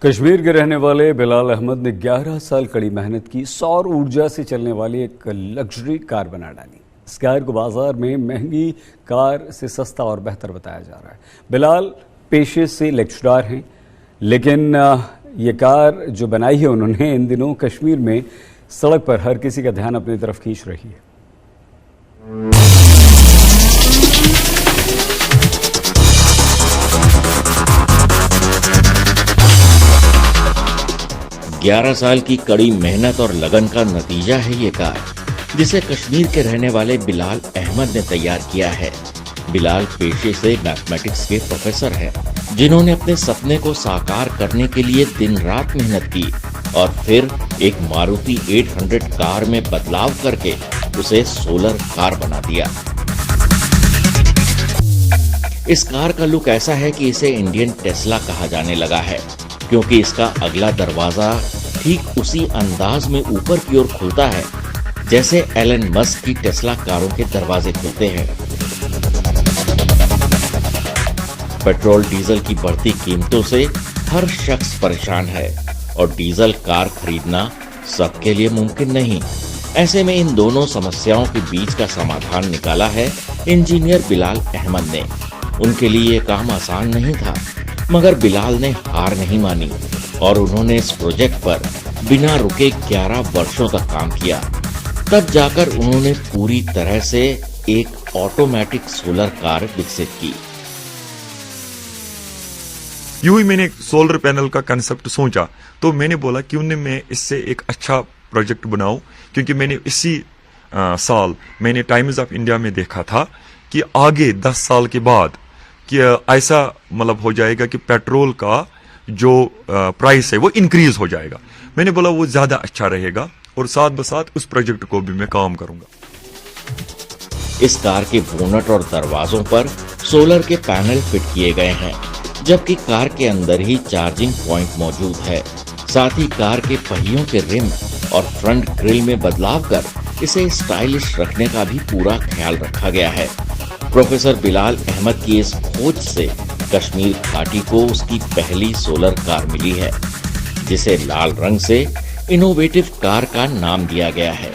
कश्मीर के रहने वाले बिलाल अहमद ने 11 साल कड़ी मेहनत की सौर ऊर्जा से चलने वाली एक लग्जरी कार बना डाली। इस कार को बाजार में महंगी कार से सस्ता और बेहतर बताया जा रहा है। बिलाल पेशे से लेक्चरर हैं, लेकिन ये कार जो बनाई है उन्होंने इन दिनों कश्मीर में सड़क पर हर किसी का ध्यान अपनी तरफ खींच रही है। 11 साल की कड़ी मेहनत और लगन का नतीजा है ये कार, जिसे कश्मीर के रहने वाले बिलाल अहमद ने तैयार किया है। बिलाल पेशे से मैथमेटिक्स के प्रोफेसर हैं, जिन्होंने अपने सपने को साकार करने के लिए दिन रात मेहनत की और फिर एक मारुति 800 कार में बदलाव करके उसे सोलर कार बना दिया। इस कार का लुक ऐसा है कि इसे इंडियन टेस्ला कहा जाने लगा है, क्योंकि इसका अगला दरवाजा ठीक उसी अंदाज में ऊपर की ओर खुलता है जैसे एलन मस्क की टेस्ला कारों के दरवाजे खुलते हैं। पेट्रोल डीजल की बढ़ती कीमतों से हर शख्स परेशान है और डीजल कार खरीदना सबके लिए मुमकिन नहीं। ऐसे में इन दोनों समस्याओं के बीच का समाधान निकाला है इंजीनियर बिलाल अहमद ने। उनके लिए ये काम आसान नहीं था, मगर बिलाल ने हार नहीं मानी और उन्होंने इस प्रोजेक्ट पर बिना रुके 11 वर्षों तक काम किया। तब जाकर उन्होंने पूरी तरह से एक ऑटोमेटिक सोलर कार विकसित की। यूं ही मैंने सोलर पैनल का कंसेप्ट सोचा, तो मैंने बोला क्यों न मैं इससे एक अच्छा प्रोजेक्ट बनाऊं, क्योंकि मैंने इसी साल मैंने टाइम्स ऑफ इंडिया में देखा था कि आगे 10 साल के बाद कि ऐसा मतलब हो जाएगा कि पेट्रोल का जो प्राइस है वो इंक्रीज हो जाएगा। मैंने बोला वो ज्यादा अच्छा रहेगा और साथ बसाथ उस प्रोजेक्ट को भी मैं काम करूंगा। इस कार के बोनट और दरवाजों पर सोलर के पैनल फिट किए गए हैं, जबकि कार के अंदर ही चार्जिंग पॉइंट मौजूद है। साथ ही कार के पहियों के रिम और फ्रंट ग्रिल में बदलाव कर इसे स्टाइलिश रखने का भी पूरा ख्याल रखा गया है। प्रोफेसर बिलाल अहमद की इस खोज से कश्मीर घाटी को उसकी पहली सोलर कार मिली है, जिसे लाल रंग से इनोवेटिव कार का नाम दिया गया है।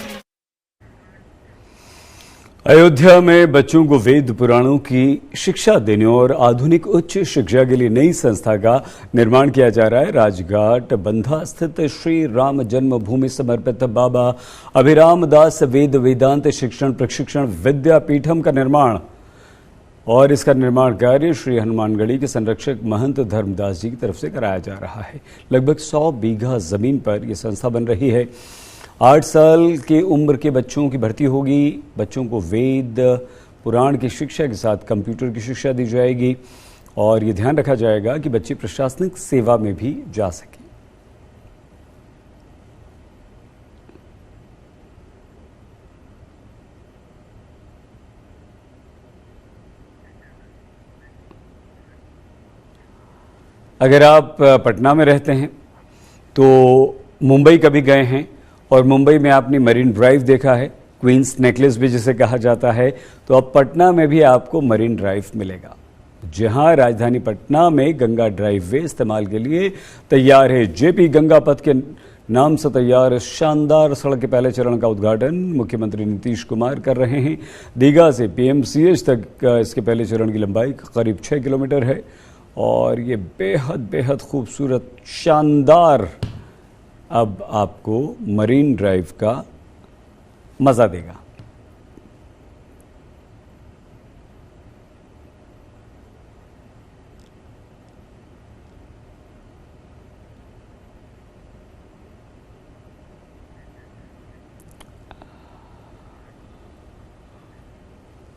अयोध्या में बच्चों को वेद पुराणों की शिक्षा देने और आधुनिक उच्च शिक्षा के लिए नई संस्था का निर्माण किया जा रहा है। राजघाट बंधा स्थित श्री राम जन्मभूमि समर्पित बाबा अभिराम दास वेद वेदांत शिक्षण प्रशिक्षण विद्यापीठम का निर्माण और इसका निर्माण कार्य श्री हनुमानगढ़ी के संरक्षक महंत धर्मदास जी की तरफ से कराया जा रहा है। लगभग 100 बीघा जमीन पर यह संस्था बन रही है। 8 साल की उम्र के बच्चों की भर्ती होगी। बच्चों को वेद पुराण की शिक्षा के साथ कंप्यूटर की शिक्षा दी जाएगी और ये ध्यान रखा जाएगा कि बच्चे प्रशासनिक सेवा में भी जा सकें। अगर आप पटना में रहते हैं तो मुंबई कभी गए हैं और मुंबई में आपने मरीन ड्राइव देखा है, क्वींस नेकलेस भी जिसे कहा जाता है, तो अब पटना में भी आपको मरीन ड्राइव मिलेगा, जहां राजधानी पटना में गंगा ड्राइव वे इस्तेमाल के लिए तैयार है। जेपी गंगा पथ के नाम से तैयार शानदार सड़क के पहले चरण का उद्घाटन मुख्यमंत्री नीतीश कुमार कर रहे हैं। दीघा से पीएमसीएच तक इसके पहले चरण की लंबाई करीब 6 किलोमीटर है और ये बेहद खूबसूरत शानदार अब आपको मरीन ड्राइव का मजा देगा।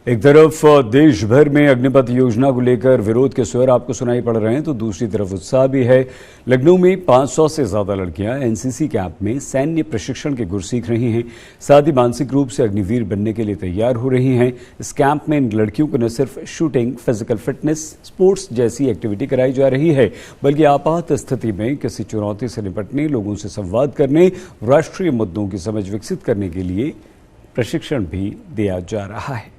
एक तरफ देश भर में अग्निपथ योजना को लेकर विरोध के स्वर आपको सुनाई पड़ रहे हैं, तो दूसरी तरफ उत्साह भी है। लखनऊ में 500 से ज्यादा लड़कियां एनसीसी कैंप में सैन्य प्रशिक्षण के गुर सीख रही हैं। साथ ही मानसिक रूप से अग्निवीर बनने के लिए तैयार हो रही हैं। इस कैंप में इन लड़कियों को न सिर्फ शूटिंग, फिजिकल फिटनेस, स्पोर्ट्स जैसी एक्टिविटी कराई जा रही है, बल्कि आपात स्थिति में किसी चुनौती से निपटने, लोगों से संवाद करने, राष्ट्रीय मुद्दों की समझ विकसित करने के लिए प्रशिक्षण भी दिया जा रहा है।